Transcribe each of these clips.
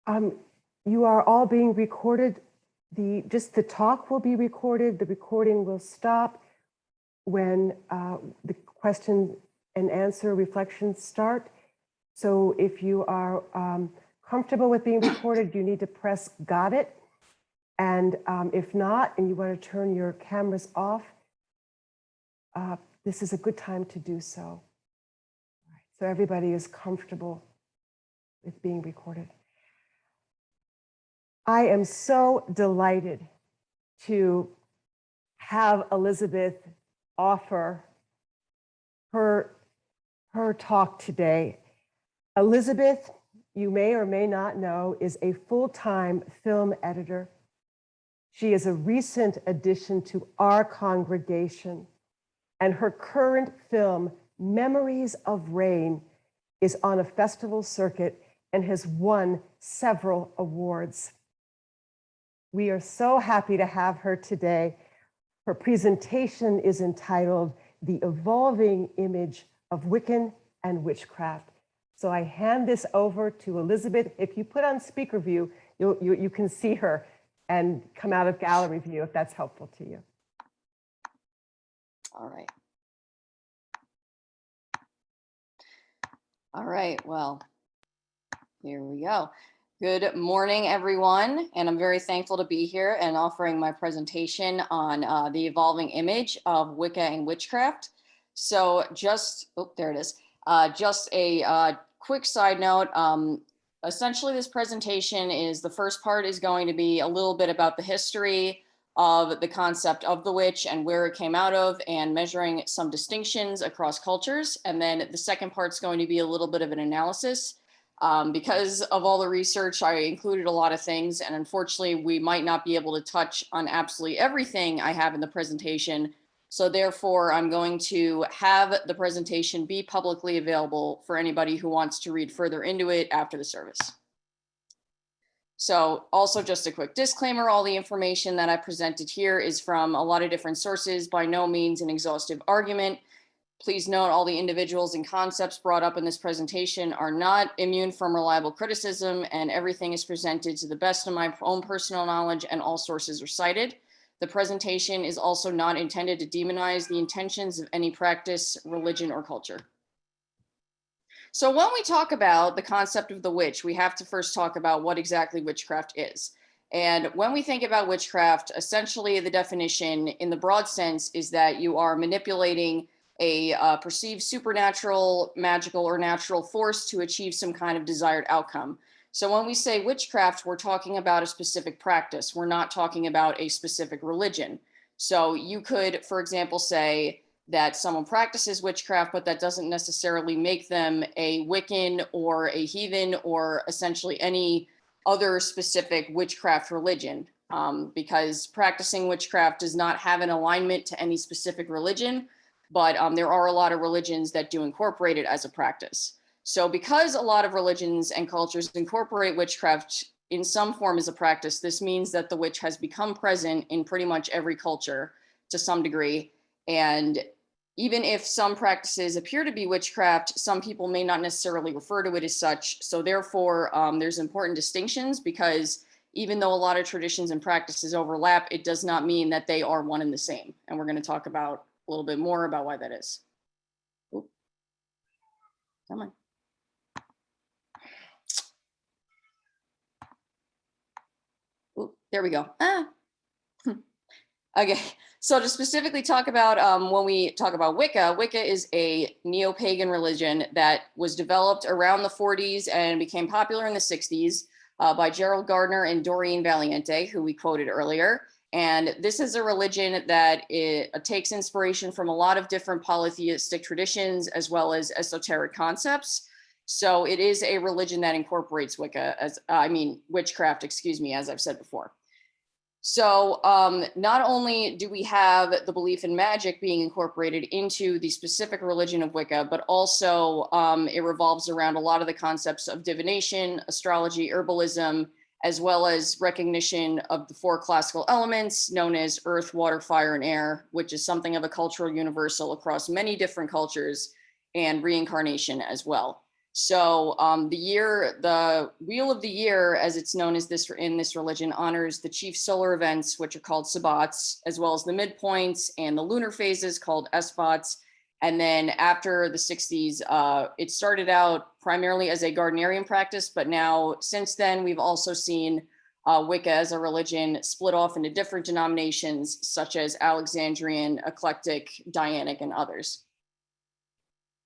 Um, you are all being recorded. Just the talk will be recorded. The recording will stop when the question and answer reflections start. So if you are comfortable with being recorded, you need to press got it. And if not, and you want to turn your cameras off, this is a good time to do so. So everybody is comfortable with being recorded. I am so delighted to have Elizabeth offer her talk today. Elizabeth, you may or may not know, is a full-time film editor. She is a recent addition to our congregation, and her current film, Memories of Rain, is on a festival circuit and has won several awards. We are so happy to have her today. Her presentation is entitled The Evolving Image of Wiccan and Witchcraft. So I hand this over to Elizabeth. If you put on speaker view, you can see her and come out of gallery view if that's helpful to you. All right. All right, well, here we go. Good morning, everyone, and I'm very thankful to be here and offering my presentation on the evolving image of Wicca and witchcraft. So just, oh, there it is. Just a quick side note. Essentially, this presentation is, the first part is going to be a little bit about the history of the concept of the witch and where it came out of, and measuring some distinctions across cultures. And then the second part is going to be a little bit of an analysis. Because of all the research, I included a lot of things, and unfortunately, we might not be able to touch on absolutely everything I have in the presentation. So therefore, I'm going to have the presentation be publicly available for anybody who wants to read further into it after the service. So also just a quick disclaimer, all the information that I presented here is from a lot of different sources, by no means an exhaustive argument. Please note all the individuals and concepts brought up in this presentation are not immune from reliable criticism, and everything is presented to the best of my own personal knowledge, and all sources are cited. The presentation is also not intended to demonize the intentions of any practice, religion, or culture. So when we talk about the concept of the witch, we have to first talk about what exactly witchcraft is. And when we think about witchcraft, essentially the definition in the broad sense is that you are manipulating a perceived supernatural, magical, or natural force to achieve some kind of desired outcome. So when we say witchcraft, we're talking about a specific practice. We're not talking about a specific religion. So you could, for example, say that someone practices witchcraft, but that doesn't necessarily make them a Wiccan or a heathen or essentially any other specific witchcraft religion, because practicing witchcraft does not have an alignment to any specific religion, but there are a lot of religions that do incorporate it as a practice. So because a lot of religions and cultures incorporate witchcraft in some form as a practice, this means that the witch has become present in pretty much every culture to some degree. And even if some practices appear to be witchcraft, some people may not necessarily refer to it as such. So therefore, there's important distinctions, because even though a lot of traditions and practices overlap, it does not mean that they are one and the same. And we're going to talk about a little bit more about why that is. Ooh. Come on. Ooh, there we go. Okay, so to specifically talk about when we talk about Wicca, Wicca is a neo-pagan religion that was developed around the 40s and became popular in the 60s by Gerald Gardner and Doreen Valiente, who we quoted earlier. And this is a religion that takes inspiration from a lot of different polytheistic traditions as well as esoteric concepts. So it is a religion that incorporates Wicca, witchcraft, excuse me, as I've said before. So not only do we have the belief in magic being incorporated into the specific religion of Wicca, but also it revolves around a lot of the concepts of divination, astrology, herbalism, as well as recognition of the 4 classical elements known as earth, water, fire, and air, which is something of a cultural universal across many different cultures, and reincarnation as well. So the wheel of the year, as it's known as this in this religion, honors the chief solar events, which are called sabbats, as well as the midpoints and the lunar phases called esbats. And then after the 60s, it started out primarily as a Gardnerian practice, but now since then, we've also seen Wicca as a religion split off into different denominations, such as Alexandrian, Eclectic, Dianic, and others.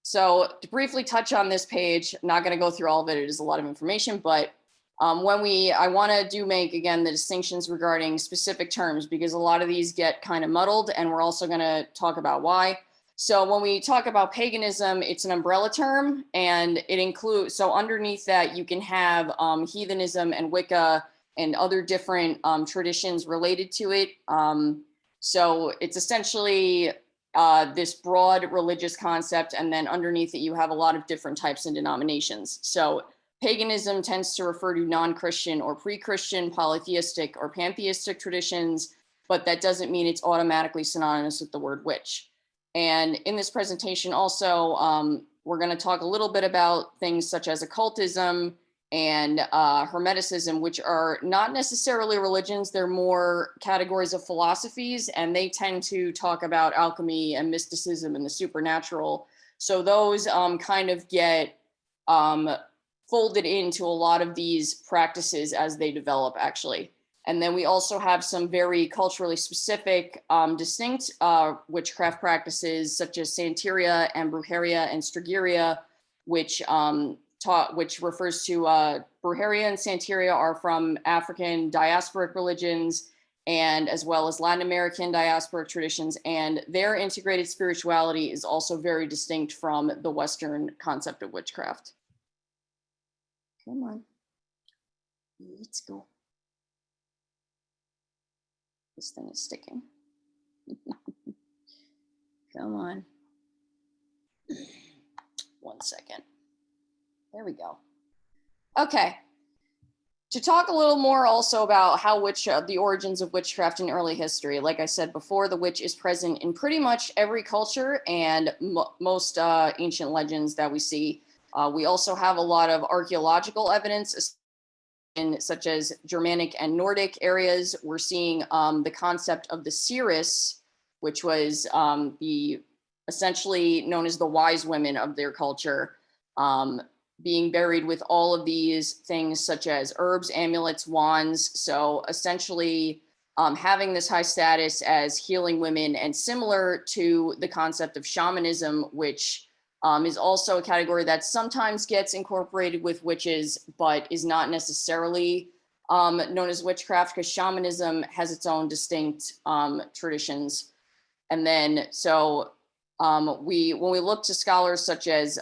So to briefly touch on this page, I'm not going to go through all of it. It is a lot of information, but I want to make, again, the distinctions regarding specific terms, because a lot of these get kind of muddled, and we're also going to talk about why. So when we talk about paganism, it's an umbrella term, and it includes, so underneath that, you can have heathenism and Wicca and other different traditions related to it. So it's essentially this broad religious concept, and then underneath it you have a lot of different types and denominations. So paganism tends to refer to non-Christian or pre-Christian, polytheistic or pantheistic traditions, but that doesn't mean it's automatically synonymous with the word witch. And in this presentation also, we're going to talk a little bit about things such as occultism and Hermeticism, which are not necessarily religions. They're more categories of philosophies, and they tend to talk about alchemy and mysticism and the supernatural. So those kind of get folded into a lot of these practices as they develop, actually. And then we also have some very culturally specific, distinct witchcraft practices, such as Santeria and Brujeria and Strigeria, which refers to Brujeria and Santeria are from African diasporic religions, and as well as Latin American diasporic traditions. And their integrated spirituality is also very distinct from the Western concept of witchcraft. Come on, let's go. This thing is sticking. Come on. 1 second. There we go. Okay. To talk a little more also about how the origins of witchcraft in early history. Like I said before, the witch is present in pretty much every culture and most ancient legends that we see. We also have a lot of archaeological evidence in such as Germanic and Nordic areas. We're seeing the concept of the seeress, which was essentially known as the wise women of their culture, being buried with all of these things such as herbs, amulets, wands. So essentially having this high status as healing women, and similar to the concept of shamanism, which is also a category that sometimes gets incorporated with witches, but is not necessarily known as witchcraft, because shamanism has its own distinct traditions. And then, so when we look to scholars such as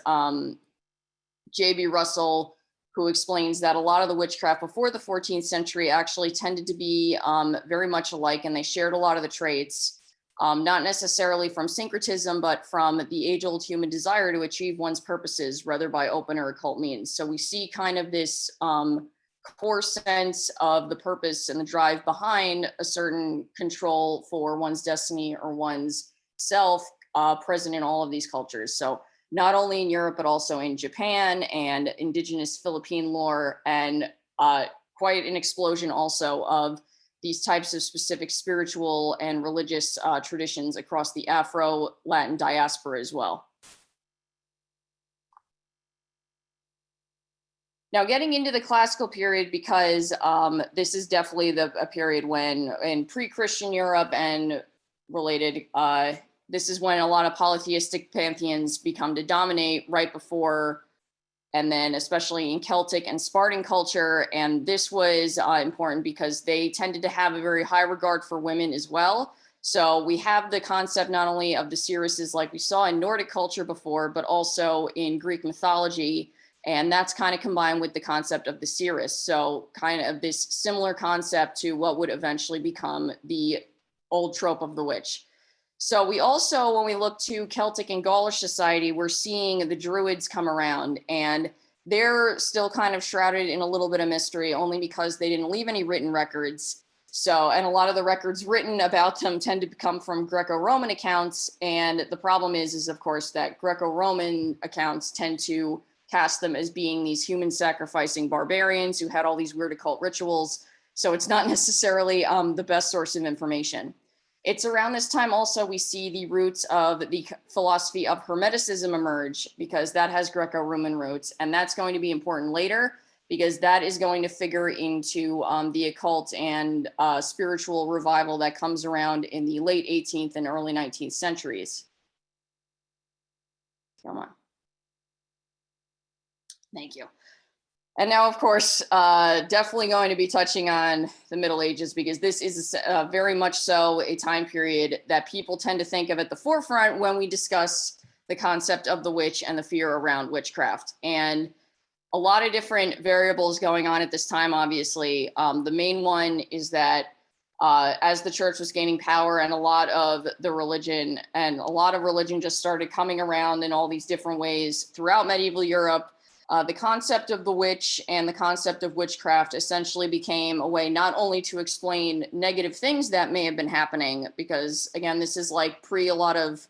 J.B. Russell, who explains that a lot of the witchcraft before the 14th century actually tended to be very much alike, and they shared a lot of the traits. Not necessarily from syncretism, but from the age-old human desire to achieve one's purposes, whether by open or occult means. So we see kind of this core sense of the purpose and the drive behind a certain control for one's destiny or one's self present in all of these cultures. So not only in Europe, but also in Japan and indigenous Philippine lore, and quite an explosion also of these types of specific spiritual and religious traditions across the Afro-Latin diaspora as well. Now, getting into the classical period, because this is definitely a period when in pre-Christian Europe and related, this is when a lot of polytheistic pantheons become to dominate right before, and then especially in Celtic and Spartan culture. And this was important because they tended to have a very high regard for women as well. So we have the concept not only of the seeresses like we saw in Nordic culture before, but also in Greek mythology. And that's kind of combined with the concept of the seeress. So kind of this similar concept to what would eventually become the old trope of the witch. So we also, when we look to Celtic and Gaulish society, we're seeing the Druids come around, and they're still kind of shrouded in a little bit of mystery, only because they didn't leave any written records. So, and a lot of the records written about them tend to come from Greco-Roman accounts. And the problem is of course, that Greco-Roman accounts tend to cast them as being these human sacrificing barbarians who had all these weird occult rituals. So it's not necessarily the best source of information. It's around this time also we see the roots of the philosophy of Hermeticism emerge, because that has Greco-Roman roots, and that's going to be important later, because that is going to figure into the occult and spiritual revival that comes around in the late 18th and early 19th centuries. Come on. Thank you. And now, of course, definitely going to be touching on the Middle Ages, because this is very much so a time period that people tend to think of at the forefront when we discuss the concept of the witch and the fear around witchcraft. And a lot of different variables going on at this time, obviously. The main one is that as the church was gaining power and a lot of religion just started coming around in all these different ways throughout medieval Europe, the concept of the witch and the concept of witchcraft essentially became a way not only to explain negative things that may have been happening, because again, this is like pre a lot of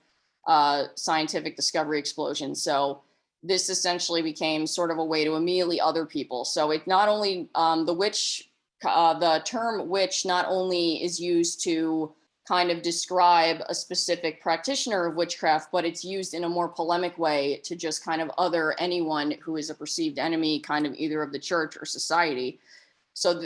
scientific discovery explosion. So this essentially became sort of a way to immediately other people. So it not only the term witch not only is used to kind of describe a specific practitioner of witchcraft, but it's used in a more polemic way to just kind of other anyone who is a perceived enemy, kind of either of the church or society. So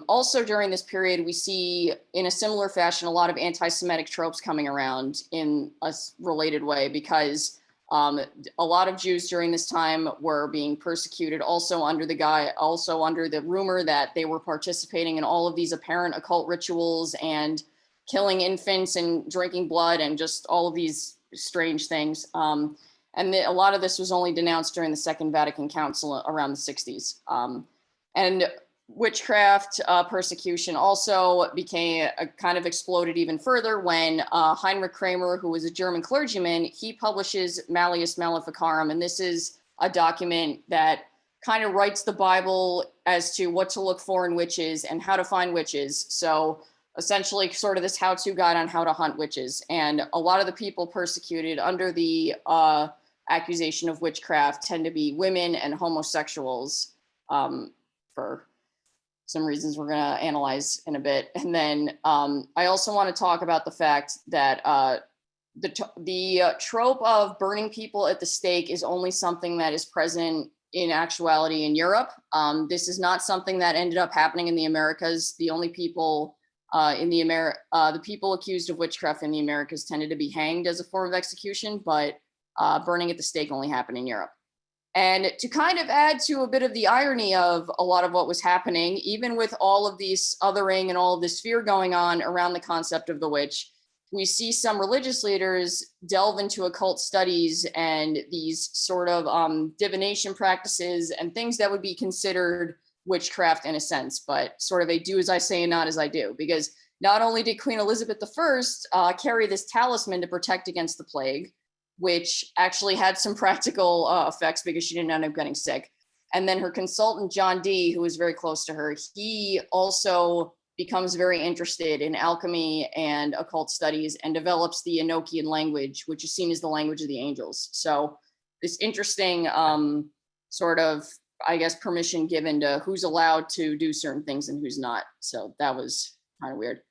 also during this period, we see in a similar fashion, a lot of anti-Semitic tropes coming around in a related way, because a lot of Jews during this time were being persecuted, also under the rumor that they were participating in all of these apparent occult rituals and killing infants and drinking blood and just all of these strange things. And a lot of this was only denounced during the Second Vatican Council around the 60s. And witchcraft persecution also became kind of exploded even further when Heinrich Kramer, who was a German clergyman, he publishes Malleus Maleficarum. And this is a document that kind of writes the Bible as to what to look for in witches and how to find witches. So essentially sort of this how-to guide on how to hunt witches. And a lot of the people persecuted under the accusation of witchcraft tend to be women and homosexuals, for some reasons we're going to analyze in a bit. And then I also want to talk about the fact that the trope of burning people at the stake is only something that is present in actuality in Europe. This is not something that ended up happening in the Americas. The only people the people accused of witchcraft in the Americas tended to be hanged as a form of execution, but burning at the stake only happened in Europe. And to kind of add to a bit of the irony of a lot of what was happening, even with all of these othering and all of this fear going on around the concept of the witch, we see some religious leaders delve into occult studies and these sort of divination practices and things that would be considered witchcraft in a sense, but sort of a do as I say and not as I do, because not only did Queen Elizabeth I carry this talisman to protect against the plague, which actually had some practical effects because she didn't end up getting sick. And then her consultant, John Dee, who was very close to her, he also becomes very interested in alchemy and occult studies and develops the Enochian language, which is seen as the language of the angels. So this interesting sort of, I guess, permission given to who's allowed to do certain things and who's not. So that was kind of weird.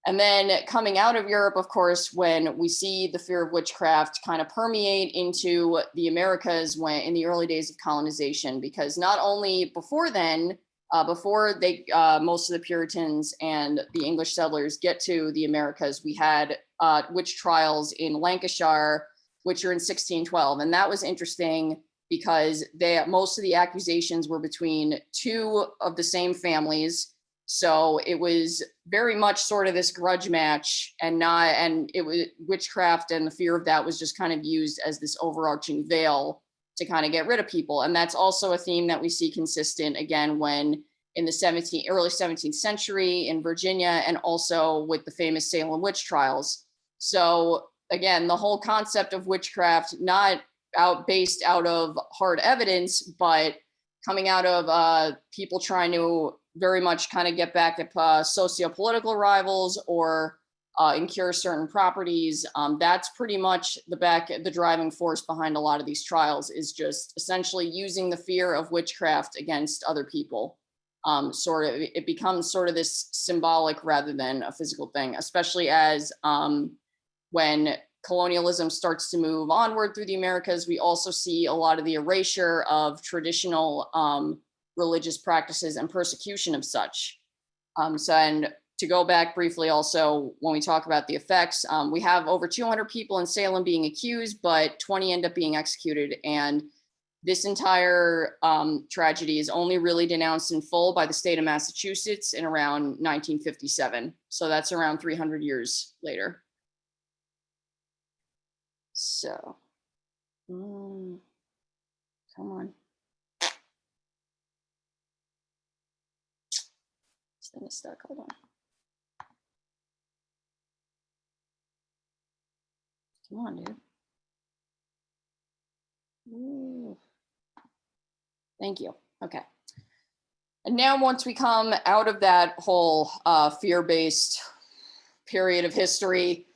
And then coming out of Europe, of course, when we see the fear of witchcraft kind of permeate into the Americas in the early days of colonization, because not only before then, before most of the Puritans and the English settlers get to the Americas, we had witch trials in Lancashire, which are in 1612. And that was interesting because most of the accusations were between two of the same families. So it was very much sort of this grudge match, and it was witchcraft, and the fear of that was just kind of used as this overarching veil to kind of get rid of people. And that's also a theme that we see consistent again when in the early 17th century in Virginia, and also with the famous Salem witch trials. So again, the whole concept of witchcraft, not based out of hard evidence, but coming out of people trying to very much kind of get back at socio-political rivals or and cure certain properties. That's pretty much the driving force behind a lot of these trials, is just essentially using the fear of witchcraft against other people. It becomes sort of this symbolic rather than a physical thing, especially as when colonialism starts to move onward through the Americas, we also see a lot of the erasure of traditional religious practices and persecution of such. And to go back briefly also, when we talk about the effects, we have over 200 people in Salem being accused, but 20 end up being executed. And this entire tragedy is only really denounced in full by the state of Massachusetts in around 1957. So that's around 300 years later. So, come on. This thing is stuck, hold on. Come on, dude. Ooh. Thank you. Okay. And now once we come out of that whole fear-based period of history,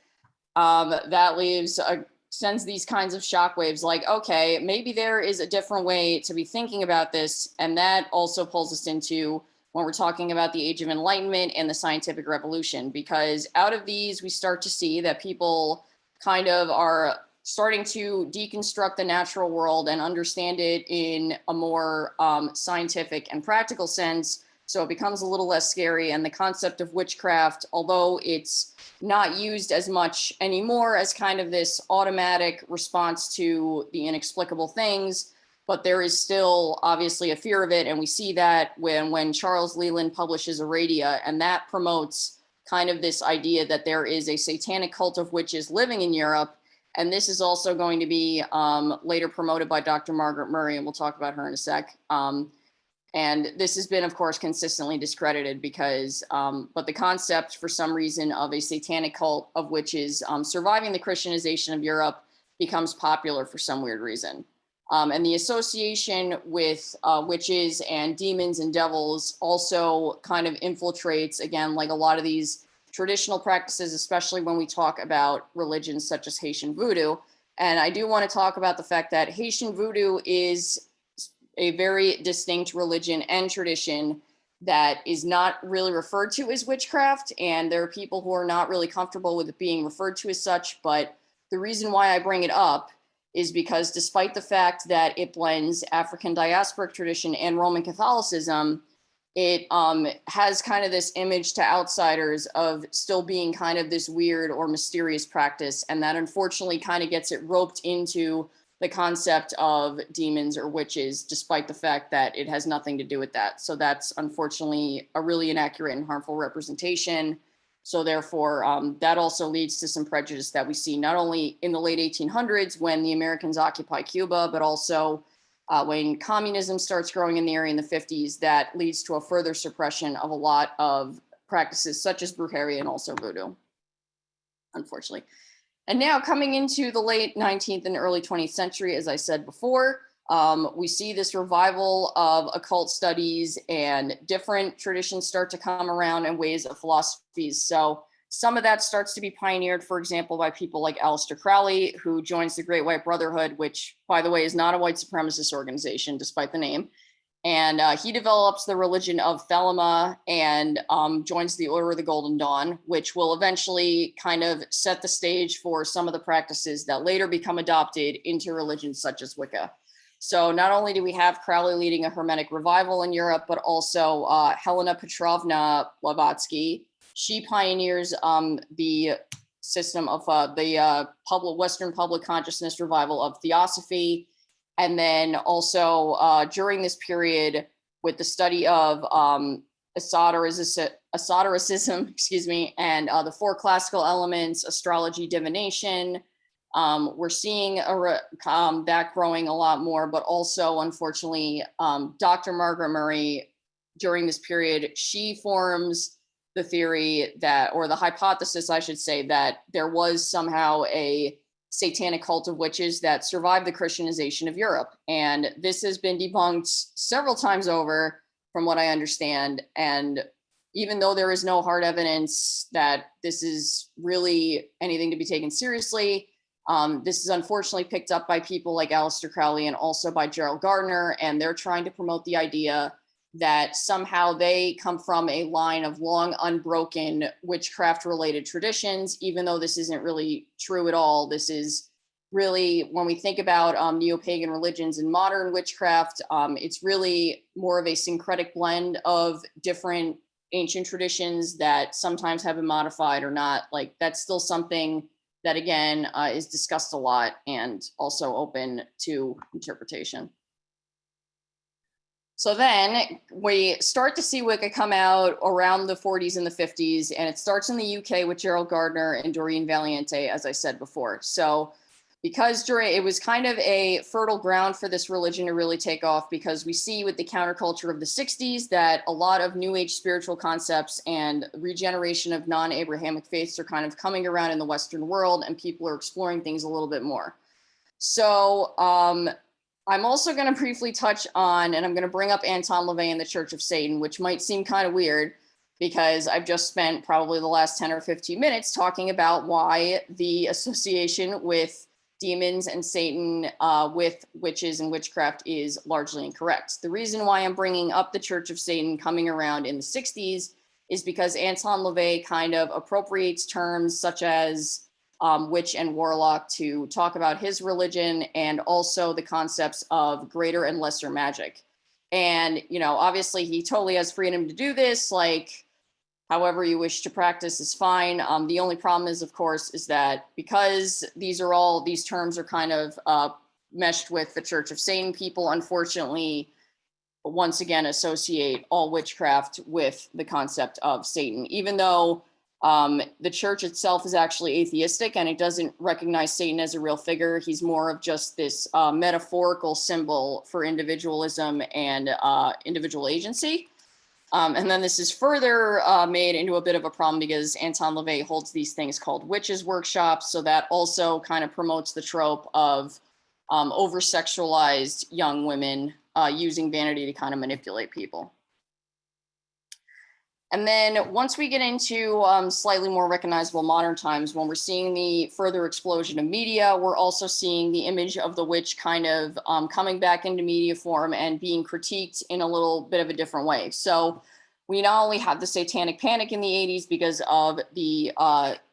that sends these kinds of shockwaves like, okay, maybe there is a different way to be thinking about this. And that also pulls us into when we're talking about the Age of Enlightenment and the scientific revolution, because out of these, we start to see that people kind of are starting to deconstruct the natural world and understand it in a more scientific and practical sense. So it becomes a little less scary. And the concept of witchcraft, although it's not used as much anymore as kind of this automatic response to the inexplicable things, but there is still obviously a fear of it. And we see that when Charles Leland publishes Aradia, and that promotes kind of this idea that there is a satanic cult of witches living in Europe. And this is also going to be later promoted by Dr. Margaret Murray, and we'll talk about her in a sec. And this has been, of course, consistently discredited because, but the concept for some reason of a satanic cult of witches surviving the Christianization of Europe becomes popular for some weird reason. And the association with witches and demons and devils also kind of infiltrates, again, like a lot of these traditional practices, especially when we talk about religions such as Haitian voodoo. And I do want to talk about the fact that Haitian voodoo is a very distinct religion and tradition that is not really referred to as witchcraft. And there are people who are not really comfortable with it being referred to as such. But the reason why I bring it up is because despite the fact that it blends African diasporic tradition and Roman Catholicism, it has kind of this image to outsiders of still being kind of this weird or mysterious practice. And that unfortunately kind of gets it roped into the concept of demons or witches, despite the fact that it has nothing to do with that. So that's unfortunately a really inaccurate and harmful representation. So therefore, that also leads to some prejudice that we see not only in the late 1800s when the Americans occupy Cuba, but also when communism starts growing in the area in the 50s, that leads to a further suppression of a lot of practices such as brujeria and also voodoo, unfortunately. And now coming into the late 19th and early 20th century, as I said before, we see this revival of occult studies and different traditions start to come around and ways of philosophies. So some of that starts to be pioneered, for example, by people like Aleister Crowley, who joins the Great White Brotherhood, which, by the way, is not a white supremacist organization, despite the name. And he develops the religion of Thelema and joins the Order of the Golden Dawn, which will eventually kind of set the stage for some of the practices that later become adopted into religions such as Wicca. So not only do we have Crowley leading a Hermetic revival in Europe, but also Helena Petrovna Blavatsky. She pioneers the system of the Western public consciousness revival of Theosophy. And then also during this period with the study of esotericism, excuse me, and the four classical elements, astrology, divination, we're seeing that growing a lot more, but also unfortunately, Dr. Margaret Murray during this period, she forms the theory that, or the hypothesis, I should say, that there was somehow a satanic cult of witches that survived the Christianization of Europe. And this has been debunked several times over from what I understand. And, even though there is no hard evidence that this is really anything to be taken seriously. This is unfortunately picked up by people like Aleister Crowley and also by Gerald Gardner, and they're trying to promote the idea that somehow they come from a line of long unbroken witchcraft related traditions, even though this isn't really true at all. This is really, when we think about neo-pagan religions and modern witchcraft, it's really more of a syncretic blend of different ancient traditions that sometimes have been modified or not. Like, that's still something that, again, is discussed a lot and also open to interpretation. So then we start to see Wicca come out around the 40s and the 50s, and it starts in the UK with Gerald Gardner and Doreen Valiente, as I said before. So because it was kind of a fertile ground for this religion to really take off, because we see with the counterculture of the 60s that a lot of new age spiritual concepts and regeneration of non-Abrahamic faiths are kind of coming around in the Western world, and people are exploring things a little bit more. So I'm also going to briefly touch on, and I'm going to bring up Anton LaVey and the Church of Satan, which might seem kind of weird because I've just spent probably the last 10 or 15 minutes talking about why the association with demons and Satan with witches and witchcraft is largely incorrect. The reason why I'm bringing up the Church of Satan coming around in the 60s is because Anton LaVey kind of appropriates terms such as witch and warlock to talk about his religion, and also the concepts of greater and lesser magic. And, you know, obviously he totally has freedom to do this, like however you wish to practice is fine. The only problem is, of course, is that because these terms are kind of meshed with the Church of Satan, people unfortunately once again associate all witchcraft with the concept of Satan, even though the church itself is actually atheistic and it doesn't recognize Satan as a real figure. He's more of just this metaphorical symbol for individualism and individual agency. And then this is further made into a bit of a problem because Anton LaVey holds these things called witches workshops. So that also kind of promotes the trope of over-sexualized young women using vanity to kind of manipulate people. And then once we get into slightly more recognizable modern times, when we're seeing the further explosion of media, we're also seeing the image of the witch kind of coming back into media form and being critiqued in a little bit of a different way. So we not only have the satanic panic in the 80s because of the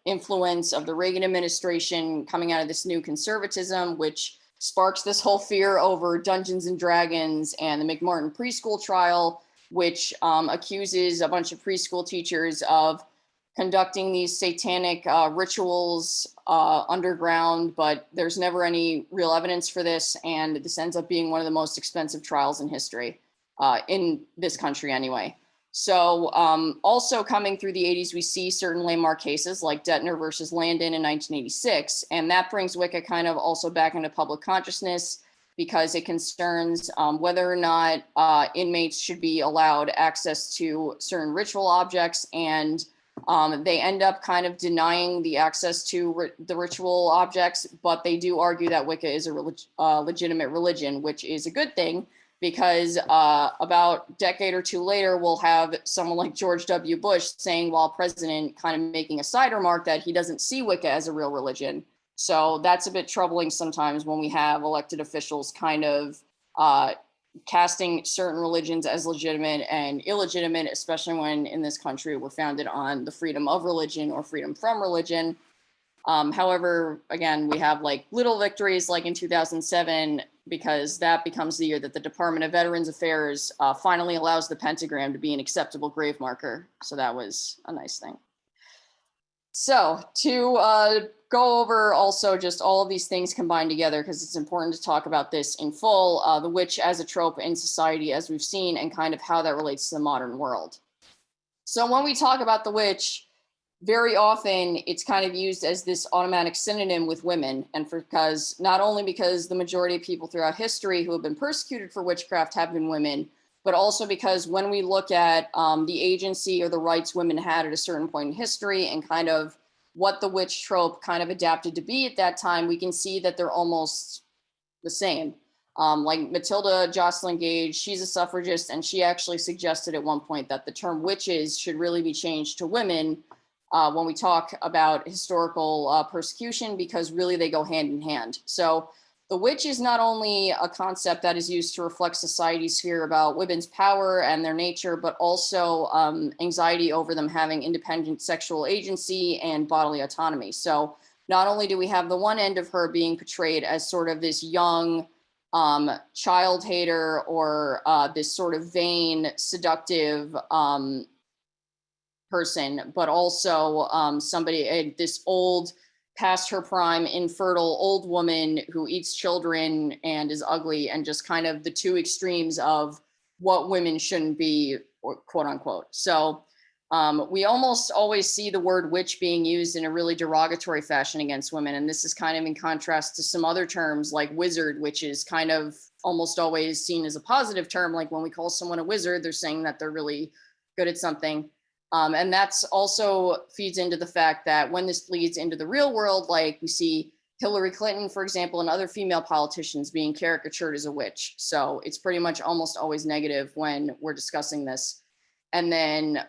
influence of the Reagan administration coming out of this new conservatism, which sparks this whole fear over Dungeons and Dragons and the McMartin preschool trial, which accuses a bunch of preschool teachers of conducting these satanic rituals underground, but there's never any real evidence for this. And this ends up being one of the most expensive trials in history, in this country anyway. So also coming through the 80s, we see certain landmark cases like Detner versus Landon in 1986. And that brings Wicca kind of also back into public consciousness, because it concerns whether or not inmates should be allowed access to certain ritual objects. And they end up kind of denying the access to the ritual objects, but they do argue that Wicca is a legitimate religion, which is a good thing, because about a decade or two later, we'll have someone like George W. Bush saying, while president, kind of making a side remark that he doesn't see Wicca as a real religion. So that's a bit troubling sometimes when we have elected officials kind of casting certain religions as legitimate and illegitimate, especially when in this country we're founded on the freedom of religion or freedom from religion. However, again, we have like little victories like in 2007, because that becomes the year that the Department of Veterans Affairs finally allows the pentagram to be an acceptable grave marker. So that was a nice thing. So to go over also just all of these things combined together, because it's important to talk about this in full, the witch as a trope in society, as we've seen, and kind of how that relates to the modern world. So when we talk about the witch, very often it's kind of used as this automatic synonym with women, and because not only because the majority of people throughout history who have been persecuted for witchcraft have been women, but also because when we look at the agency or the rights women had at a certain point in history and kind of what the witch trope kind of adapted to be at that time, we can see that they're almost the same. Like Matilda Jocelyn Gage, she's a suffragist, and she actually suggested at one point that the term witches should really be changed to women when we talk about historical persecution, because really they go hand in hand. So the witch is not only a concept that is used to reflect society's fear about women's power and their nature, but also anxiety over them having independent sexual agency and bodily autonomy. So not only do we have the one end of her being portrayed as sort of this young child hater, or this sort of vain, seductive person, but also somebody, this old, past her prime, infertile old woman who eats children and is ugly, and just kind of the two extremes of what women shouldn't be, or quote unquote. So we almost always see the word witch being used in a really derogatory fashion against women. And this is kind of in contrast to some other terms like wizard, which is kind of almost always seen as a positive term. Like when we call someone a wizard, they're saying that they're really good at something. And that's also feeds into the fact that when this bleeds into the real world, like we see Hillary Clinton, for example, and other female politicians being caricatured as a witch. So it's pretty much almost always negative when we're discussing this. And then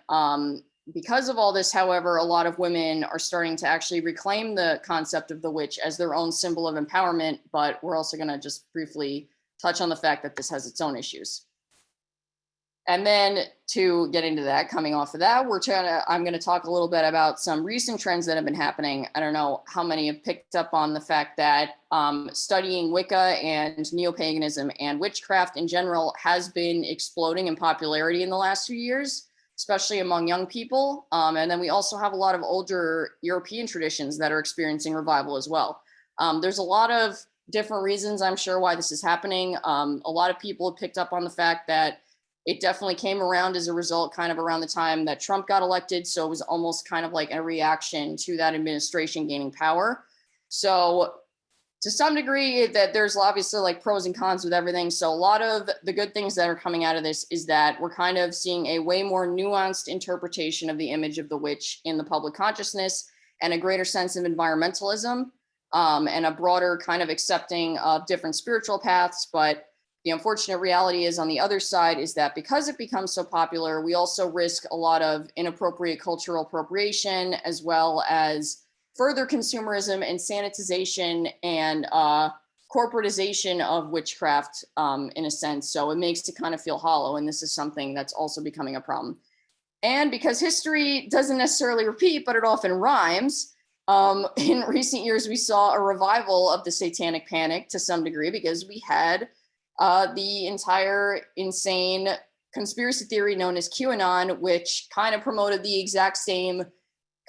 because of all this, however, a lot of women are starting to actually reclaim the concept of the witch as their own symbol of empowerment. But we're also going to just briefly touch on the fact that this has its own issues. And then to get into that, coming off of that, I'm going to talk a little bit about some recent trends that have been happening. I don't know how many have picked up on the fact that studying Wicca and neo-paganism and witchcraft in general has been exploding in popularity in the last few years, especially among young people. And then we also have a lot of older European traditions that are experiencing revival as well. There's a lot of different reasons, I'm sure, why this is happening. A lot of people have picked up on the fact that it definitely came around as a result kind of around the time that Trump got elected. So it was almost kind of like a reaction to that administration gaining power. So to some degree, that there's obviously like pros and cons with everything. So a lot of the good things that are coming out of this is that we're kind of seeing a way more nuanced interpretation of the image of the witch in the public consciousness, and a greater sense of environmentalism, and a broader kind of accepting of different spiritual paths. But the unfortunate reality is, on the other side, is that because it becomes so popular, we also risk a lot of inappropriate cultural appropriation, as well as further consumerism and sanitization and corporatization of witchcraft, in a sense. So it makes it kind of feel hollow. And this is something that's also becoming a problem. And because history doesn't necessarily repeat, but it often rhymes, in recent years, we saw a revival of the satanic panic to some degree, because we had the entire insane conspiracy theory known as QAnon, which kind of promoted the exact same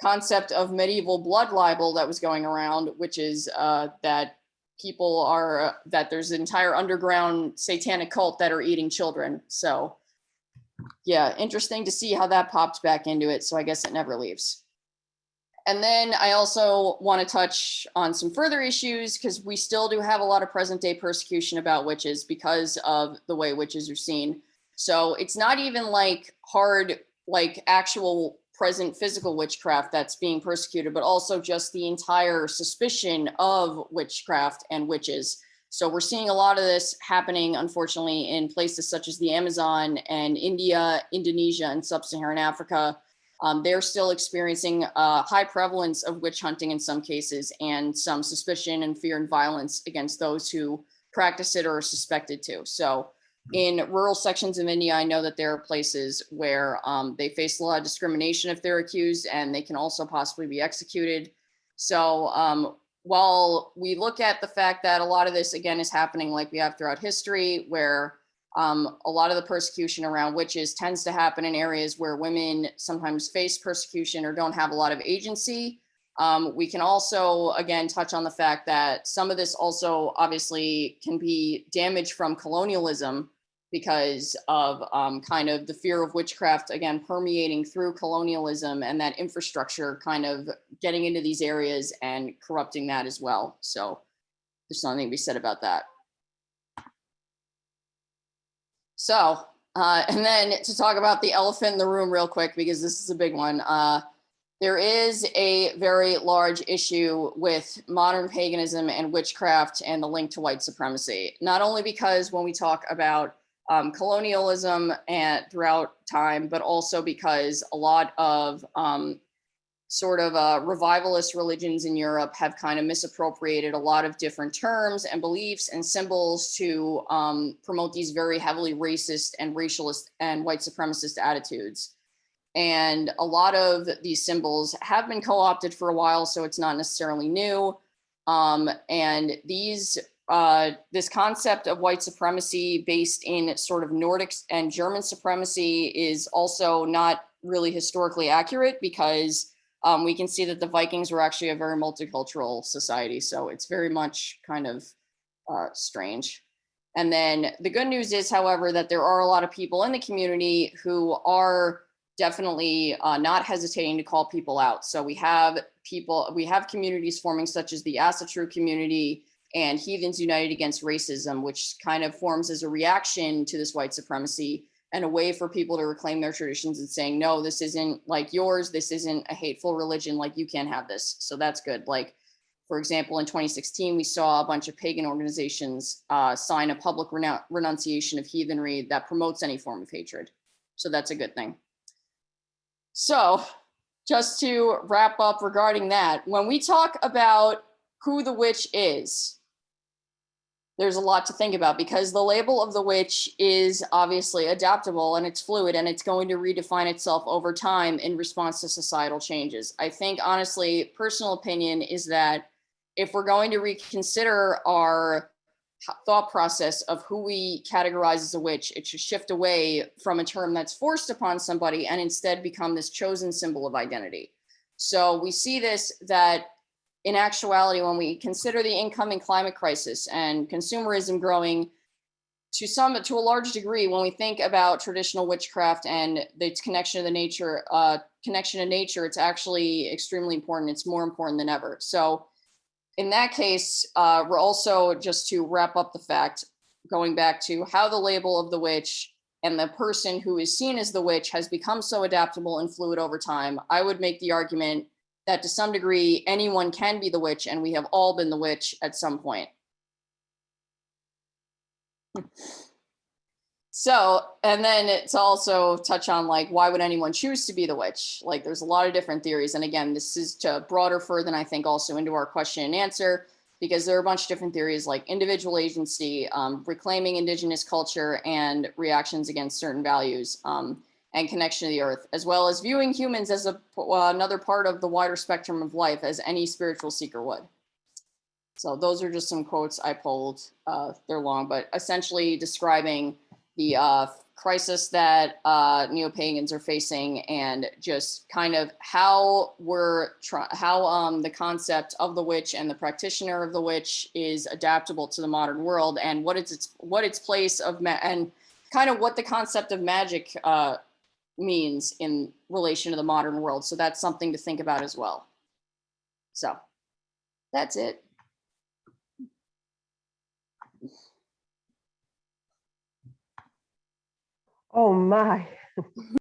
concept of medieval blood libel that was going around, which is that that there's an entire underground satanic cult that are eating children. So yeah, interesting to see how that popped back into it. So I guess it never leaves. And then I also want to touch on some further issues, because we still do have a lot of present day persecution about witches because of the way witches are seen. So it's not even like hard, like actual present physical witchcraft that's being persecuted, but also just the entire suspicion of witchcraft and witches. So we're seeing a lot of this happening, unfortunately, in places such as the Amazon and India, Indonesia, and sub-Saharan Africa. They're still experiencing a high prevalence of witch hunting in some cases, and some suspicion and fear and violence against those who practice it or are suspected to. So in rural sections of India, I know that there are places where they face a lot of discrimination if they're accused, and they can also possibly be executed. So while we look at the fact that a lot of this, again, is happening like we have throughout history, where a lot of the persecution around witches tends to happen in areas where women sometimes face persecution or don't have a lot of agency. We can also, again, touch on the fact that some of this also obviously can be damage from colonialism, because of kind of the fear of witchcraft, again, permeating through colonialism, and that infrastructure kind of getting into these areas and corrupting that as well. So there's something to be said about that. So, and then to talk about the elephant in the room real quick, because this is a big one. There is a very large issue with modern paganism and witchcraft and the link to white supremacy. Not only because when we talk about colonialism and throughout time, but also because a lot of revivalist religions in Europe have kind of misappropriated a lot of different terms and beliefs and symbols to promote these very heavily racist and racialist and white supremacist attitudes. And a lot of these symbols have been co-opted for a while, so it's not necessarily new. And this concept of white supremacy based in sort of Nordic and German supremacy is also not really historically accurate, because we can see that the Vikings were actually a very multicultural society. So it's very much kind of strange. And then the good news is, however, that there are a lot of people in the community who are definitely not hesitating to call people out. So we have communities forming, such as the Asatru community and Heathens United Against Racism, which kind of forms as a reaction to this white supremacy and a way for people to reclaim their traditions and saying, no, this isn't like yours. This isn't a hateful religion. Like, you can't have this. So that's good. Like, for example, in 2016, we saw a bunch of pagan organizations sign a public renunciation of heathenry that promotes any form of hatred. So that's a good thing. So just to wrap up regarding that, when we talk about who the witch is, there's a lot to think about, because the label of the witch is obviously adaptable and it's fluid, and it's going to redefine itself over time in response to societal changes. I think, honestly, personal opinion is that if we're going to reconsider our thought process of who we categorize as a witch, it should shift away from a term that's forced upon somebody and instead become this chosen symbol of identity. So we see this, that in actuality, when we consider the incoming climate crisis and consumerism growing to a large degree, when we think about traditional witchcraft and its connection to nature, it's actually extremely important. It's more important than ever. So in that case, we're also, just to wrap up the fact, going back to how the label of the witch and the person who is seen as the witch has become so adaptable and fluid over time, I would make the argument that to some degree, anyone can be the witch, and we have all been the witch at some point. So, and then it's also touch on, like, why would anyone choose to be the witch? Like, there's a lot of different theories. And again, this is to broader further, I think, also into our question and answer, because there are a bunch of different theories, like individual agency, reclaiming indigenous culture, and reactions against certain values, and connection to the earth, as well as viewing humans as another part of the wider spectrum of life, as any spiritual seeker would. So those are just some quotes I pulled. They're long, but essentially describing the crisis that neo-pagans are facing, and just kind of how the concept of the witch and the practitioner of the witch is adaptable to the modern world, and what its place of and kind of what the concept of magic means in relation to the modern world. So that's something to think about as well. So that's it. Oh my.